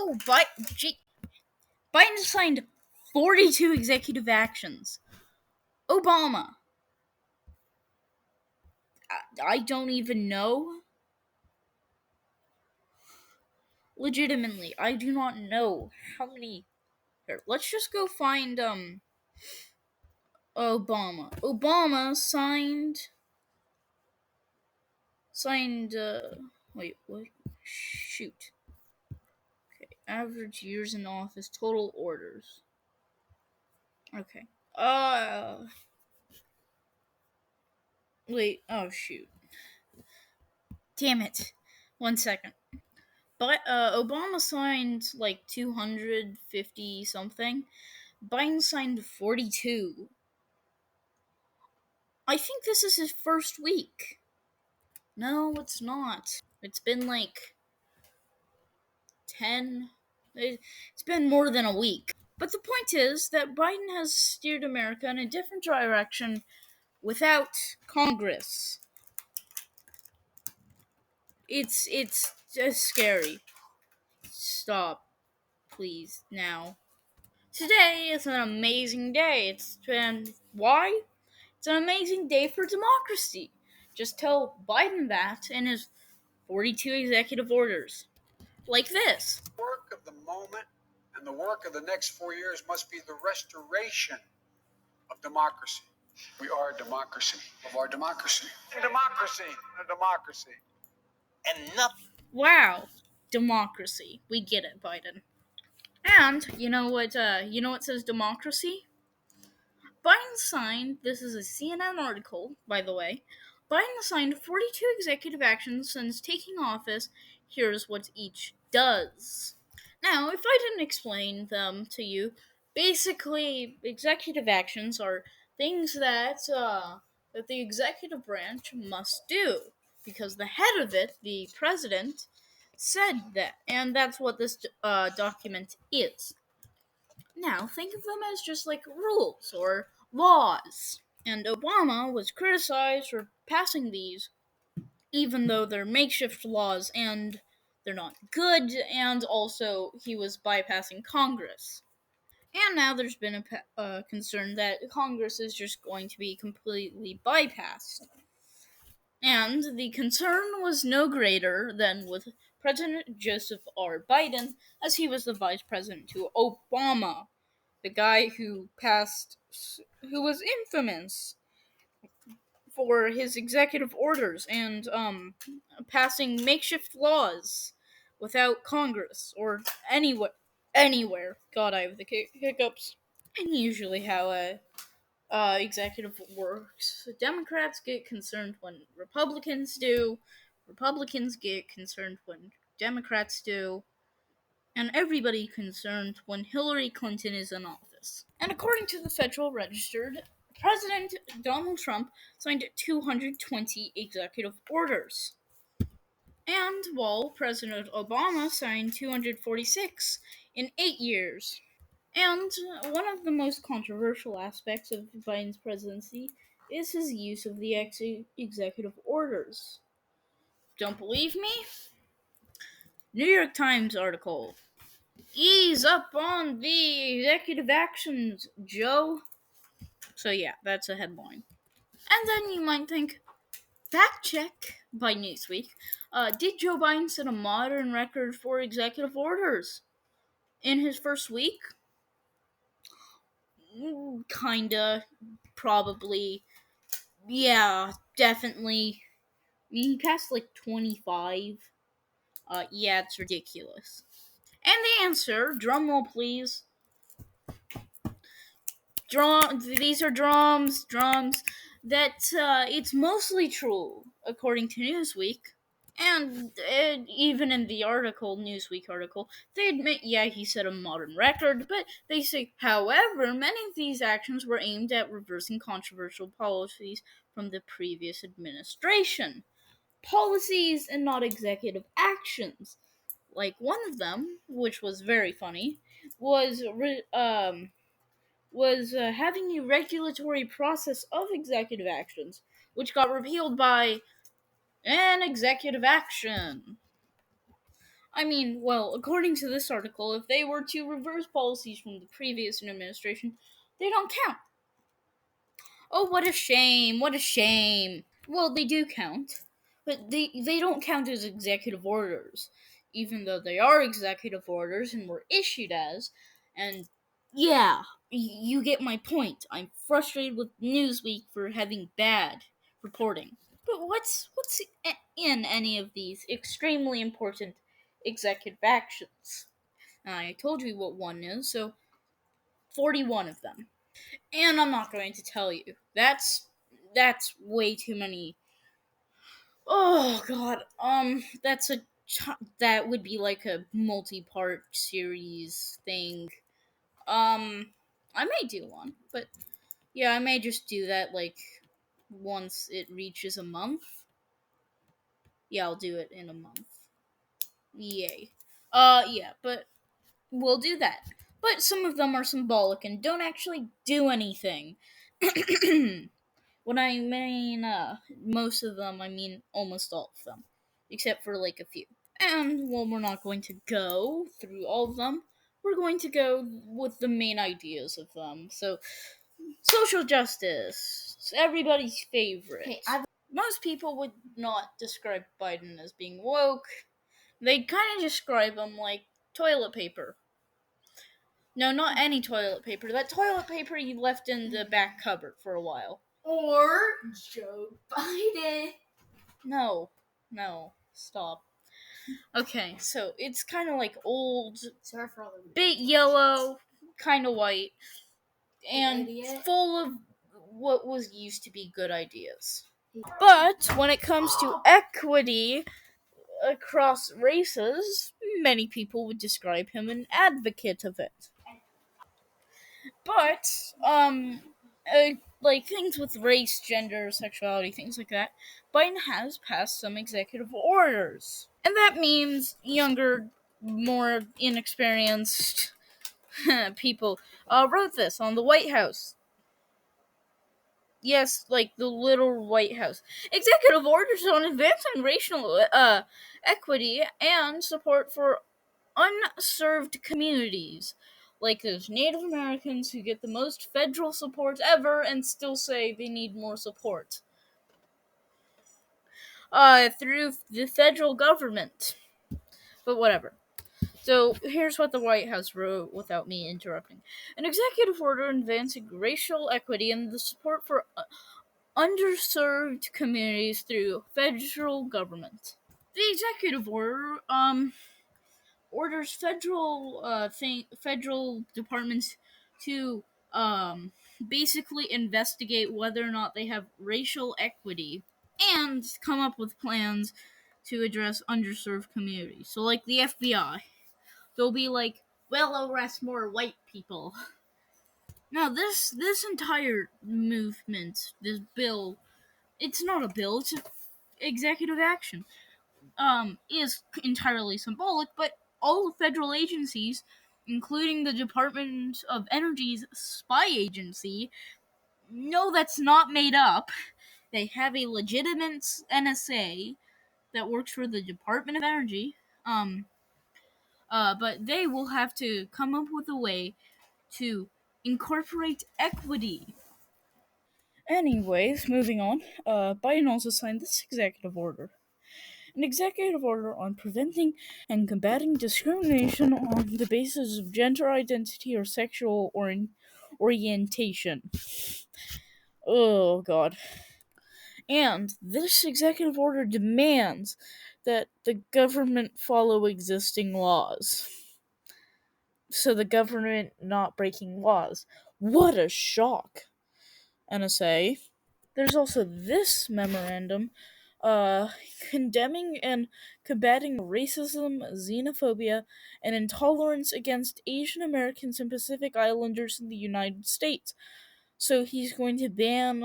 Oh, but Biden signed 42 executive actions. Obama. I don't even know. Legitimately, I do not know how many. Here, let's just go find Obama. Obama signed wait, what? Shoot. Okay, average years in office, total orders. Okay. Wait, oh shoot. Damn it. 1 second. But Obama signed like 250 something. Biden signed 42. I think this is his first week. No, it's not. It's been like 10. It's been more than a week. But the point is that Biden has steered America in a different direction without Congress. It's just scary. Stop, please, now. Today is an amazing day. Why? It's an amazing day for democracy. Just tell Biden that in his 42 executive orders. Like this. The work of the moment and the work of the next 4 years must be the restoration of democracy. We are a democracy of our democracy. A democracy. And nothing. Wow. Democracy. We get it, Biden. And you know what says democracy? Biden signed, this is a CNN article, by the way. Biden signed 42 executive actions since taking office. Here's what each does. Now, if I didn't explain them to you, basically, executive actions are things that the executive branch must do, because the head of it, the president, said that, and that's what this document is. Now, think of them as just like rules or laws. And Obama was criticized for passing these, even though they're makeshift laws and they're not good, and also he was bypassing Congress. And now there's been a concern that Congress is just going to be completely bypassed. And the concern was no greater than with President Joseph R. Biden, as he was the vice president to Obama, the guy who was infamous for his executive orders and passing makeshift laws without Congress or anywhere. God, I have the hiccups. And usually how executive works. Democrats get concerned when Republicans do. Republicans get concerned when Democrats do. And everybody concerned when Hillary Clinton is in office. And according to the Federal Register, President Donald Trump signed 220 executive orders. And while President Obama signed 246 in 8 years. And one of the most controversial aspects of Biden's presidency is his use of the executive orders. Don't believe me? New York Times article. Ease up on the executive actions, Joe. So yeah, that's a headline. And then you might think, fact check by Newsweek. Did Joe Biden set a modern record for executive orders in his first week? Kinda, probably. Yeah, definitely. I mean, he passed like 25. Yeah, it's ridiculous. And the answer, drumroll please. These are drums, that it's mostly true, according to Newsweek. And even in the article, Newsweek article, they admit, yeah, he set a modern record, but they say, however, many of these actions were aimed at reversing controversial policies from the previous administration. Policies and not executive actions. Like one of them, which was very funny, was having a regulatory process of executive actions, which got repealed by an executive action. I mean, well, according to this article, if they were to reverse policies from the previous administration, they don't count. Oh, what a shame! What a shame! Well, they do count, but they don't count as executive orders, even though they are executive orders and were issued as. And yeah, you get my point. I'm frustrated with Newsweek for having bad reporting. But what's in any of these extremely important executive actions? I told you what one is, so 41 of them. And I'm not going to tell you. That's way too many. Oh god. That would be like a multi-part series thing. I may do one, but yeah, I may just do that like once it reaches a month. Yeah, I'll do it in a month. Yay. Yeah, but we'll do that. But some of them are symbolic and don't actually do anything. When I mean most of them, I mean almost all of them, except for like a few. And well, we're not going to go through all of them. We're going to go with the main ideas of them. So, social justice, it's everybody's favorite. Okay, Most people would not describe Biden as being woke. They kind of describe him like toilet paper. No, not any toilet paper. That toilet paper you left in the back cupboard for a while. or Joe Biden. No, stop. Okay, so it's kind of like old, Sorry for all the bit yellow, kind of white, and idiot. full of what was used to be good ideas. But when it comes to equity across races, many people would describe him an advocate of it. But like things with race, gender, sexuality, things like that, Biden has passed some executive orders, and that means younger, more inexperienced people wrote this on the White House. Yes, like the little White House. Executive orders on advancing racial equity and support for unserved communities, like those Native Americans who get the most federal support ever and still say they need more support. Through the federal government. But whatever. So here's what the White House wrote without me interrupting. An executive order advancing racial equity and the support for underserved communities through federal government. The executive order orders federal departments to basically investigate whether or not they have racial equity and come up with plans to address underserved communities. So like the FBI, they'll be like, "We'll arrest more white people." Now this entire movement, this bill, it's not a bill, it's an executive action. Is entirely symbolic, but all federal agencies, including the Department of Energy's spy agency, no, that's not made up. They have a legitimate NSA that works for the Department of Energy. But they will have to come up with a way to incorporate equity. Anyways, moving on. Biden also signed this executive order. An executive order on preventing and combating discrimination on the basis of gender identity or sexual orientation. Oh, God. And this executive order demands that the government follow existing laws. So the government not breaking laws. What a shock, NSA. There's also this memorandum condemning and combating racism, xenophobia, and intolerance against Asian Americans and Pacific Islanders in the United States. So he's going to ban,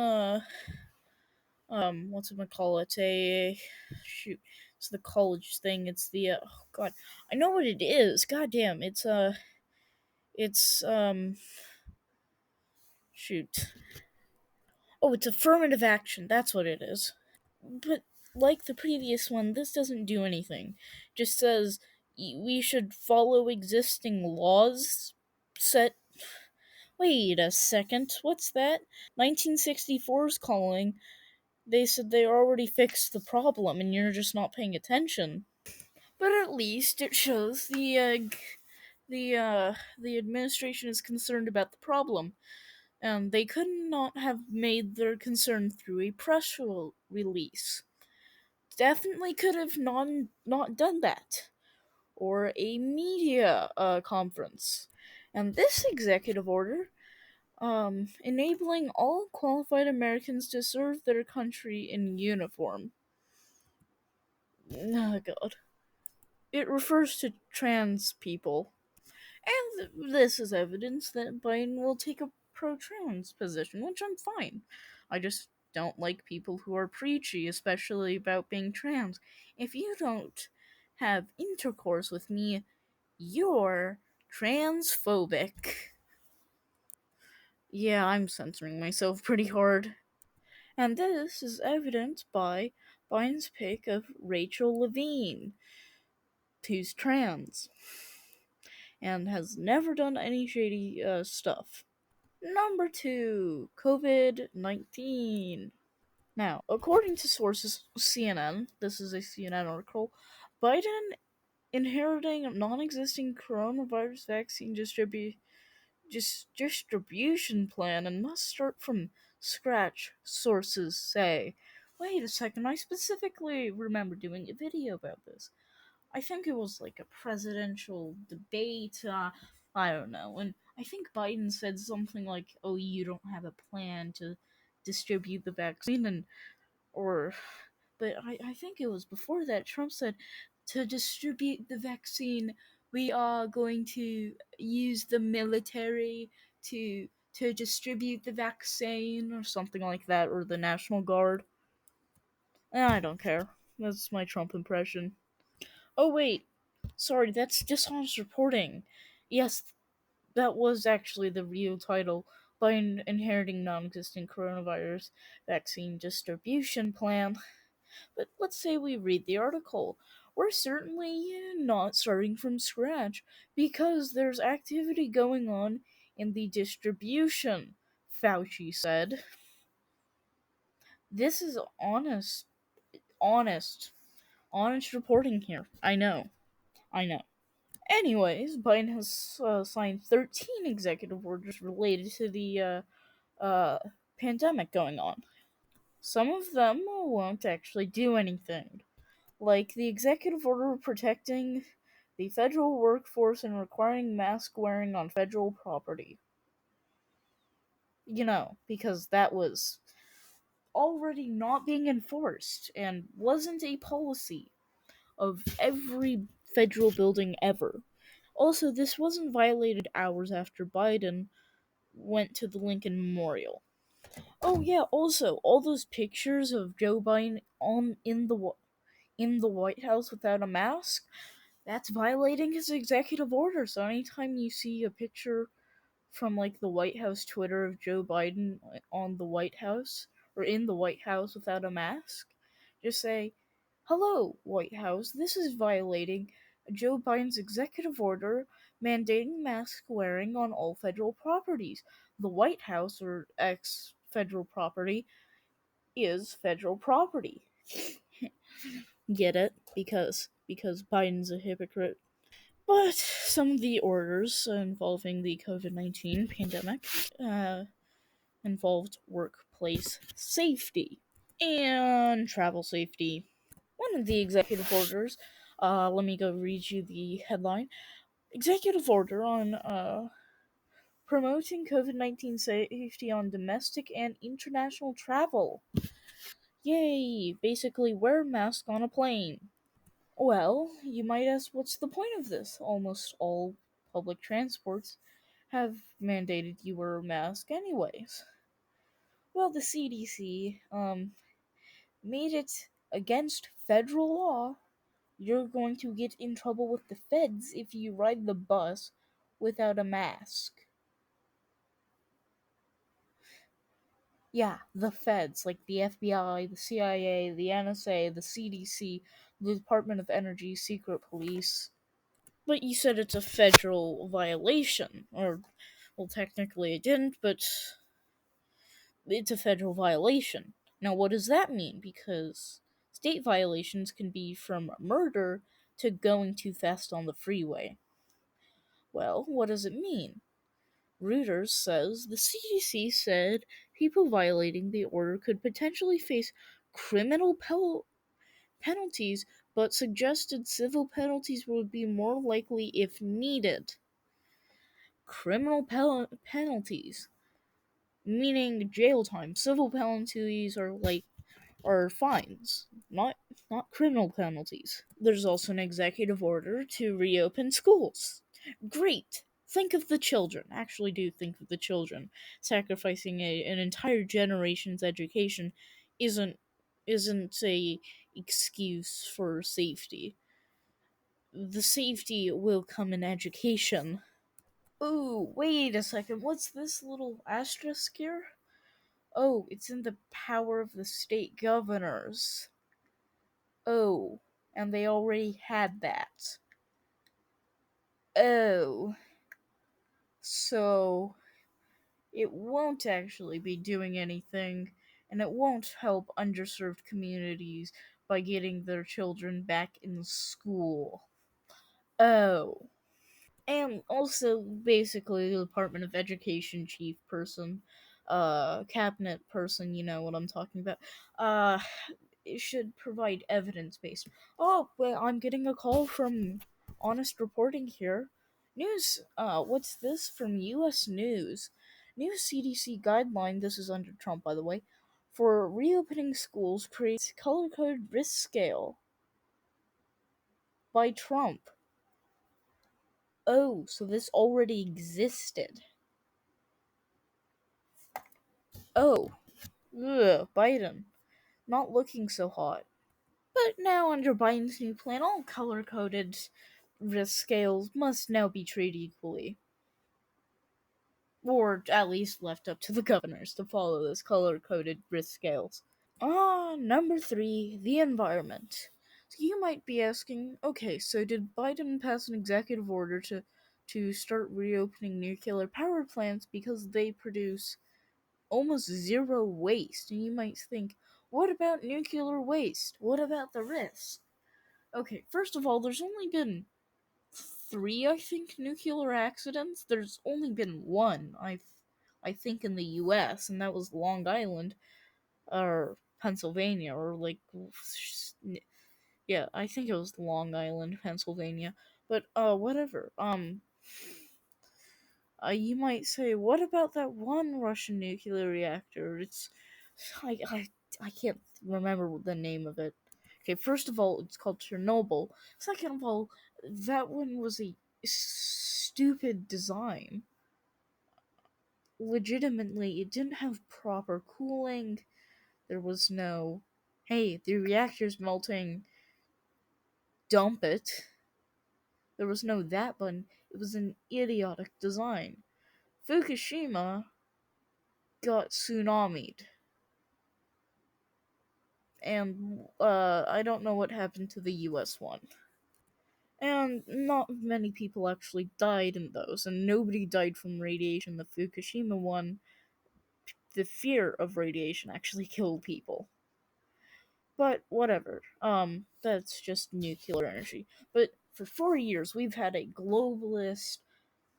it's the college thing, it's the, oh god, I know what it is, goddamn, it's affirmative action, that's what it is. But like the previous one, this doesn't do anything. Just says we should follow existing laws set. Wait a second, what's that? 1964 is calling. They said they already fixed the problem and you're just not paying attention. But at least it shows the administration is concerned about the problem, and they could not have made their concern through a press release. Definitely could have not done that, or a media conference. And this executive order, enabling all qualified Americans to serve their country in uniform. Oh God. It refers to trans people. And this is evidence that Biden will take a pro-trans position, which I'm fine. I just don't like people who are preachy, especially about being trans. If you don't have intercourse with me, you're transphobic. Yeah, I'm censoring myself pretty hard. And this is evident by Biden's pick of Rachel Levine, who's trans and has never done any shady stuff. Number 2, COVID 19. Now, according to sources CNN, this is a CNN article, Biden inheriting a non existing coronavirus vaccine distribution plan and must start from scratch, sources say. Wait a second, I specifically remember doing a video about this. I think it was like a presidential debate. I don't know. And I think Biden said something like, "Oh, you don't have a plan to distribute the vaccine," and or, but I think it was before that Trump said, "To distribute the vaccine, we are going to use the military to distribute the vaccine," or something like that, or the National Guard. I don't care. That's my Trump impression. Oh wait, sorry, that's dishonest reporting. Yes, that was actually the real title. By inheriting non-existent coronavirus vaccine distribution plan. But let's say we read the article. We're certainly not starting from scratch because there's activity going on in the distribution, Fauci said. This is honest, honest reporting here. I know. Anyways, Biden has signed 13 executive orders related to the pandemic going on. Some of them won't actually do anything, like the executive order protecting the federal workforce and requiring mask wearing on federal property. Because that was already not being enforced and wasn't a policy of every federal building ever. Also, this wasn't violated hours after Biden went to the Lincoln Memorial. Oh yeah, also all those pictures of Joe Biden in the White House without a mask, that's violating his executive order. So anytime you see a picture from like the White House Twitter of Joe Biden on the White House or in the White House without a mask, just say, "Hello, White House, this is violating Joe Biden's executive order mandating mask wearing on all federal properties. The White House, or ex federal property, is federal property." Get it? Because Biden's a hypocrite. But some of the orders involving the COVID-19 pandemic involved workplace safety and travel safety. One of the executive orders, let me go read you the headline. Executive order on promoting COVID-19 safety on domestic and international travel. Yay! Basically, wear a mask on a plane. Well, you might ask, what's the point of this? Almost all public transports have mandated you wear a mask anyways. Well, the CDC made it against federal law. You're going to get in trouble with the feds if you ride the bus without a mask. Yeah, the feds, like the FBI, the CIA, the NSA, the CDC, the Department of Energy, secret police. But you said it's a federal violation, or, well, technically it didn't, but it's a federal violation. Now, what does that mean? Because state violations can be from murder to going too fast on the freeway. Well, what does it mean? Reuters says the CDC said people violating the order could potentially face criminal penalties, but suggested civil penalties would be more likely if needed. Criminal penalties, meaning jail time. Civil penalties are fines, not criminal penalties. There's also an executive order to reopen schools. Great. Think of the children. Actually, do think of the children. Sacrificing an entire generation's education isn't isn't a excuse for safety. The safety will come in education. Oh, wait a second. What's this little asterisk here? Oh, it's in the power of the state governors. Oh, and they already had that. Oh, so it won't actually be doing anything, and it won't help underserved communities by getting their children back in school. Oh. And also, basically, the Department of Education chief person, cabinet person, you know what I'm talking about, uh, it should provide evidence based. Oh, well, I'm getting a call from Honest Reporting here. News, what's this from US News? New CDC guideline, this is under Trump, by the way, for reopening schools creates color coded risk scale by Trump. Oh, so this already existed. Oh, ugh, Biden. Not looking so hot. But now, under Biden's new plan, all color coded risk scales must now be treated equally. Or at least left up to the governors to follow those color coded risk scales. Number three, the environment. So you might be asking, okay, so did Biden pass an executive order to start reopening nuclear power plants because they produce almost zero waste? And you might think, what about nuclear waste? What about the risk? Okay, first of all, there's only been three, I think, nuclear accidents. There's only been one, I think, in the U.S., and that was Long Island, or Pennsylvania, or like, yeah, I think it was Long Island, Pennsylvania. But whatever. You might say, what about that one Russian nuclear reactor? I, I, I can't remember the name of it. Okay, first of all, it's called Chernobyl. Second of all, that one was a stupid design. Legitimately, it didn't have proper cooling. There was no, hey, the reactor's melting, dump it. There was no that button. It was an idiotic design. Fukushima got tsunamied. And I don't know what happened to the US one. And not many people actually died in those, and nobody died from radiation. The Fukushima one, the fear of radiation actually killed people. But whatever. That's just nuclear energy. But for 4 years, we've had a globalist,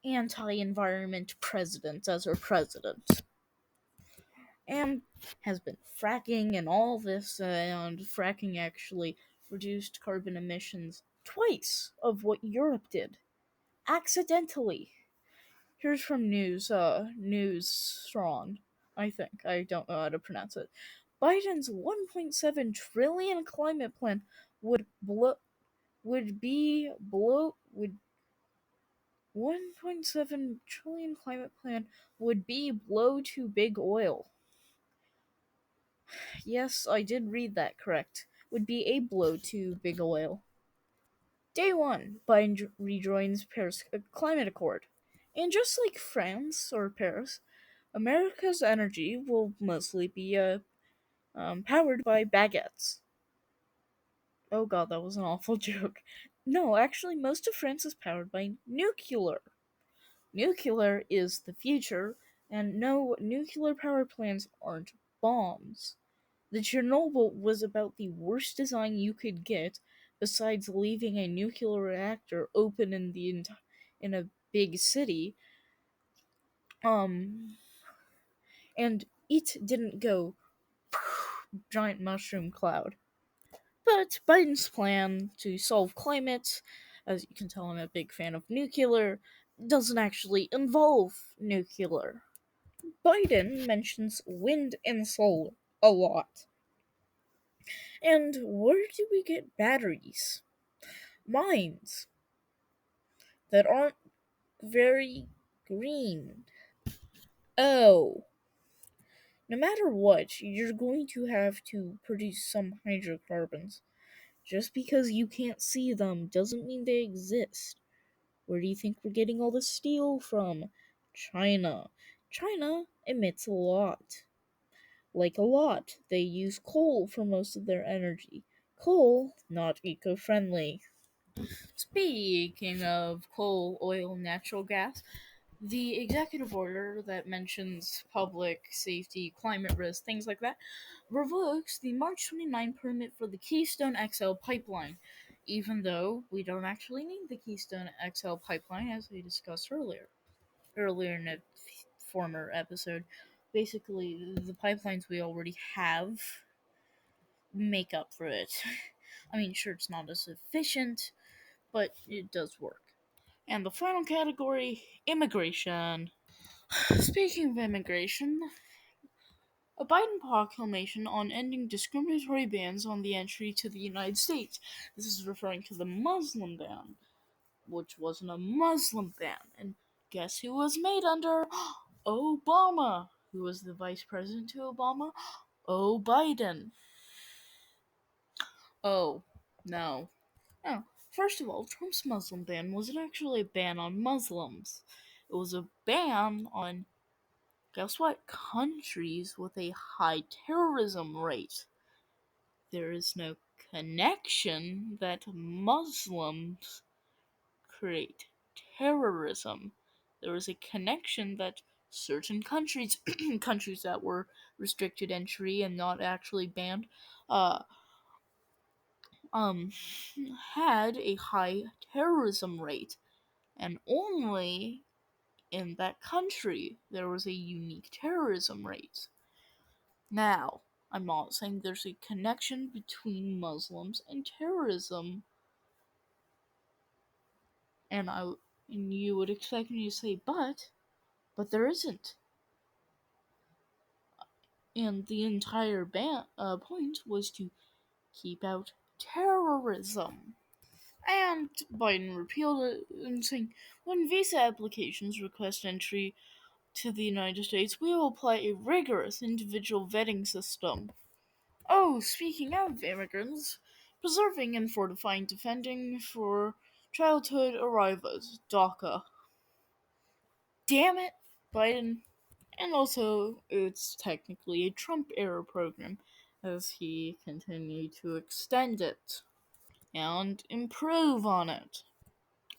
anti-environment president as our president. And has been fracking and all this, and fracking actually reduced carbon emissions twice of what Europe did. Accidentally. Here's from News Strong, I think. I don't know how to pronounce it. Biden's 1.7 trillion climate plan would blow would be blow would 1.7 trillion climate plan would be blow to big oil. Yes, I did read that correct. Would be a blow to big oil. Day 1, Biden rejoins Paris Climate Accord. And just like France or Paris, America's energy will mostly be powered by baguettes. Oh god, that was an awful joke. No, actually, most of France is powered by nuclear. Nuclear is the future, and no, nuclear power plants aren't bombs. The Chernobyl was about the worst design you could get, besides leaving a nuclear reactor open in a big city. Um, and it didn't go giant mushroom cloud. But Biden's plan to solve climate, as you can tell, I'm a big fan of nuclear, doesn't actually involve nuclear. Biden mentions wind and solar a lot. And where do we get batteries? Mines that aren't very green. Oh, no matter what, you're going to have to produce some hydrocarbons. Just because you can't see them doesn't mean they exist. Where do you think we're getting all the steel from? China. China emits a lot. Like a lot. They use coal for most of their energy. Coal, not eco friendly. Speaking of coal, oil, natural gas, the executive order that mentions public safety, climate risk, things like that, revokes the March 29 permit for the Keystone XL pipeline, even though we don't actually need the Keystone XL pipeline, as we discussed earlier in a former episode. Basically, the pipelines we already have make up for it. I mean, sure, it's not as efficient, but it does work. And the final category, immigration. Speaking of immigration, a Biden proclamation on ending discriminatory bans on the entry to the United States. This is referring to the Muslim ban, which wasn't a Muslim ban. And guess who was made under? Obama. Who was the vice president to Obama? Oh, Biden. Oh, no. Oh, first of all, Trump's Muslim ban wasn't actually a ban on Muslims. It was a ban on, guess what, countries with a high terrorism rate. There is no connection that Muslims create terrorism. There is a connection that certain countries, countries that were restricted entry and not actually banned, uh, um, had a high terrorism rate, and only in that country there was a unique terrorism rate. Now, I'm not saying there's a connection between Muslims and terrorism, and you would expect me to say but there isn't. And the entire point was to keep out terrorism. And Biden repealed it and saying, when visa applications request entry to the United States, we will apply a rigorous individual vetting system. Oh, speaking of immigrants, preserving and fortifying defending for childhood arrivals, DACA. Damn it, Biden. And also, it's technically a Trump era program, as he continued to extend it and improve on it.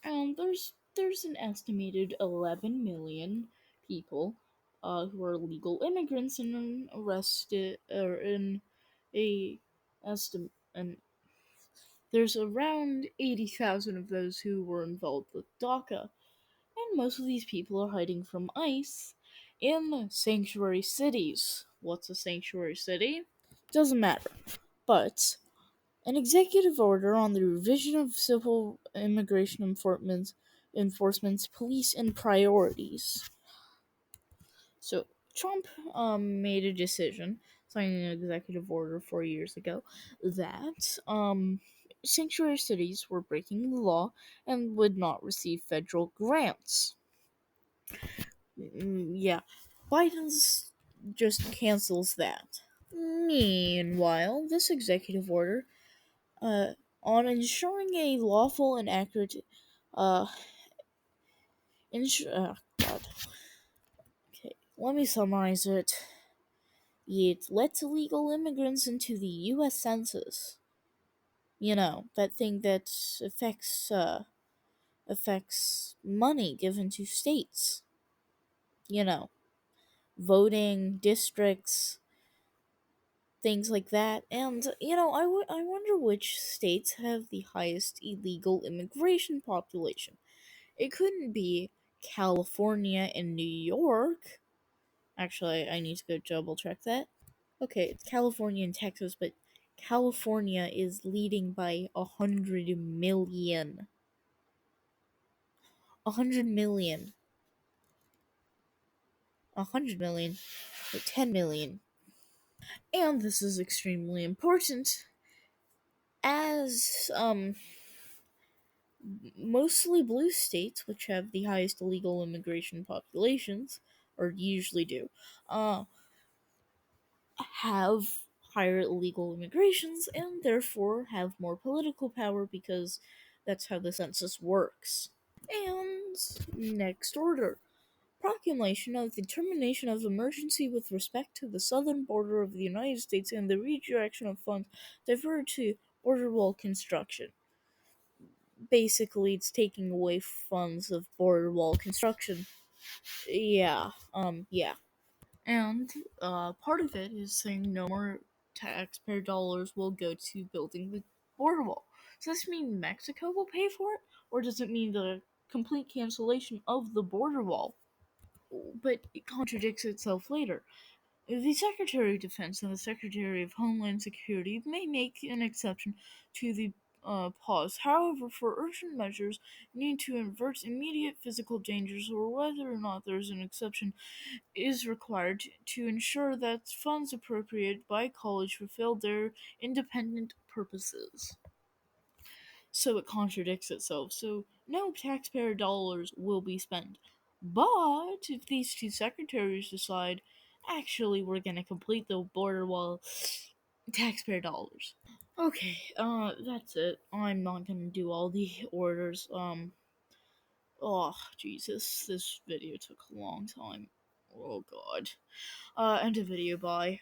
And there's an estimated 11 million people who are legal immigrants and arrested or in a estimate, and there's around 80,000 of those who were involved with DACA, and most of these people are hiding from ICE in sanctuary cities. What's a sanctuary city? Doesn't matter. But an executive order on the revision of civil immigration enforcement's police and priorities. So Trump made a decision, signing an executive order 4 years ago, that sanctuary cities were breaking the law and would not receive federal grants. Yeah, Biden's just cancels that. Meanwhile, this executive order on ensuring a lawful and accurate uh, God. Okay, let me summarize it. It lets illegal immigrants into the U.S. Census. You know, that thing that affects money given to states. You know, voting, districts, things like that. And, I wonder which states have the highest illegal immigration population. It couldn't be California and New York. Actually, I need to go double check that. Okay, it's California and Texas, but California is leading by 100 million. 100 million. 100 million. Or 10 million. And this is extremely important as mostly blue states, which have the highest illegal immigration populations, or usually do, have higher illegal immigrations and therefore have more political power because that's how the census works. And next order. Proclamation of the termination of emergency with respect to the southern border of the United States and the redirection of funds diverted to border wall construction. Basically, it's taking away funds of border wall construction. Yeah. And part of it is saying no more taxpayer dollars will go to building the border wall. Does this mean Mexico will pay for it? Or does it mean the complete cancellation of the border wall? But it contradicts itself later. The Secretary of Defense and the Secretary of Homeland Security may make an exception to the pause. However, for urgent measures need to avert immediate physical dangers or whether or not there is an exception is required to ensure that funds appropriated by college fulfill their independent purposes. So it contradicts itself. So no taxpayer dollars will be spent. But if these two secretaries decide, actually, we're gonna complete the border wall, taxpayer dollars. Okay, that's it. I'm not gonna do all the orders. Oh, Jesus, this video took a long time. Oh, God. End of video, bye.